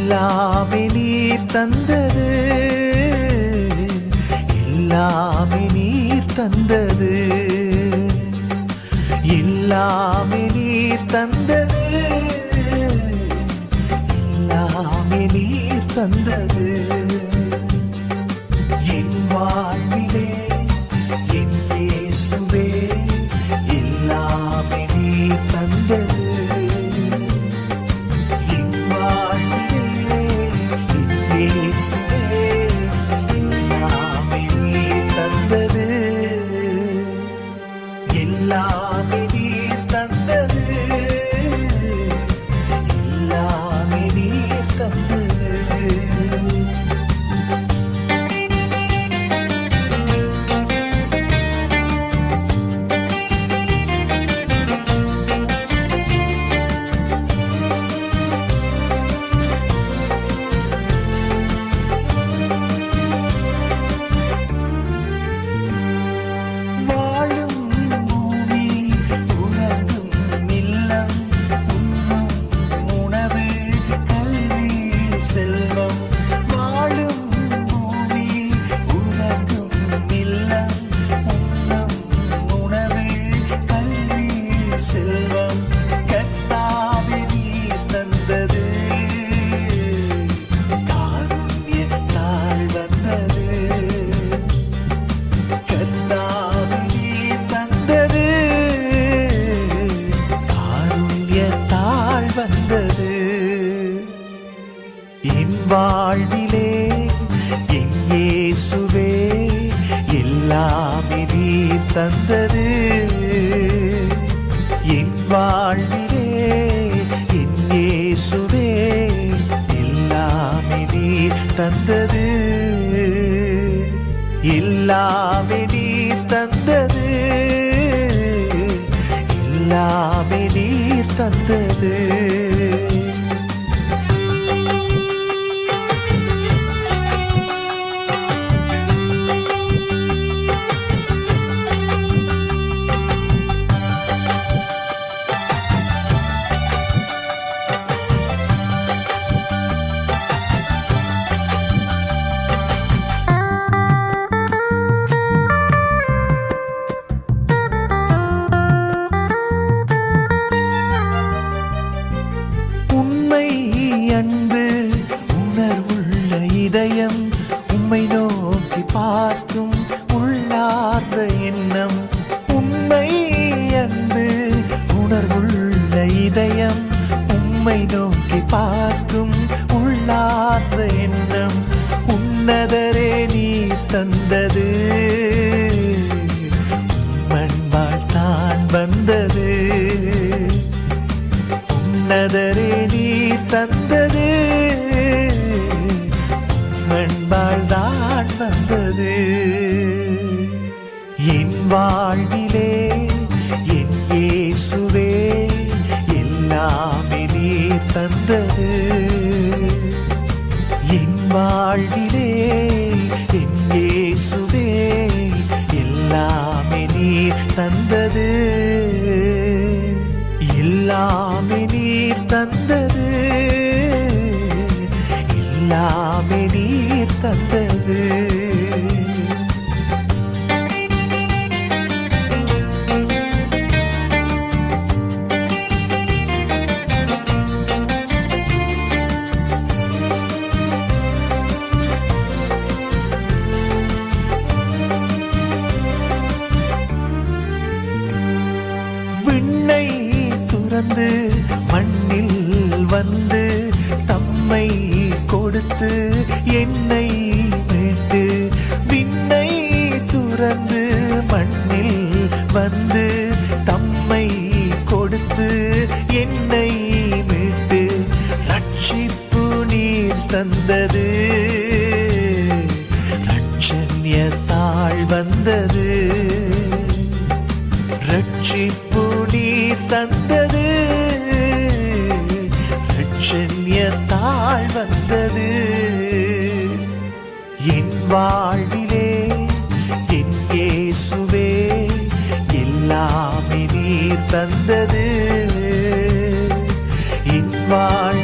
எல்லாமே நீர் தந்தது, எல்லாமே நீர் தந்தது, எல்லாமே நீர் தந்தது, எல்லாமே நீர் தந்தது. என் வாழ்விலே என் இயேசுவே எல்லாமே நீர் தந்தது. எல்லாமே நீர் தந்தது, எல்லாமே நீர் தந்தது. செல்வம் கர்த்தாவே நீர் தந்தது, காருண்யத்தால் வந்தது. கர்த்தாவே நீர் தந்தது, காருண்யத்தால் வந்தது. என் வாழ்விலே என் இயேசுவே எல்லாமே நீர் தந்தது. என் வாழ்விலே என் இயேசுவே எல்லாமே நீர் தந்தது, எல்லாமே நீர் தந்தது, எல்லாமே நீர் தந்தது. அன்பு உணர்வுள்ள இதயம் உம்மை நோக்கி பார்க்கும் உள்ளார்ந்த எண்ணம். உண்மை அன்பு உணர்வுள்ள இதயம் உம்மை நோக்கி பார்க்கும் உள்ளார்ந்த எண்ணம். உன்னதரே நீர் தந்தது, மண்பால் தான் வந்தது. உன்னதரே நீர் தந்தது, மண்பால் தான் வந்தது. என் வாழ்விலே என் இயேசுவே எல்லாமே நீர் தந்தது. என் வாழ்விலே என் இயேசுவே எல்லாமே நீர் தந்தது, எல்லாமே நீர் தந்தது, எல்லாமே நீர் தந்தது. விண்ணை துறந்து மண்ணில் வந்து தம்மை கொடுத்து என்னை மீட்டு. விண்ணை துறந்து மண்ணில் வந்து தம்மை கொடுத்து என்னை மீட்டு. ரட்சிப்பு நீர் தந்தது, ரட்சண்யத்தால் வந்தது. ரட்சிப்பு நீர் தந்தது, ரட்சண்யத்தால் வந்தது. என் வாழ்விலே என் இயேசுவே எல்லாமே நீர் தந்தது. என் வாழ்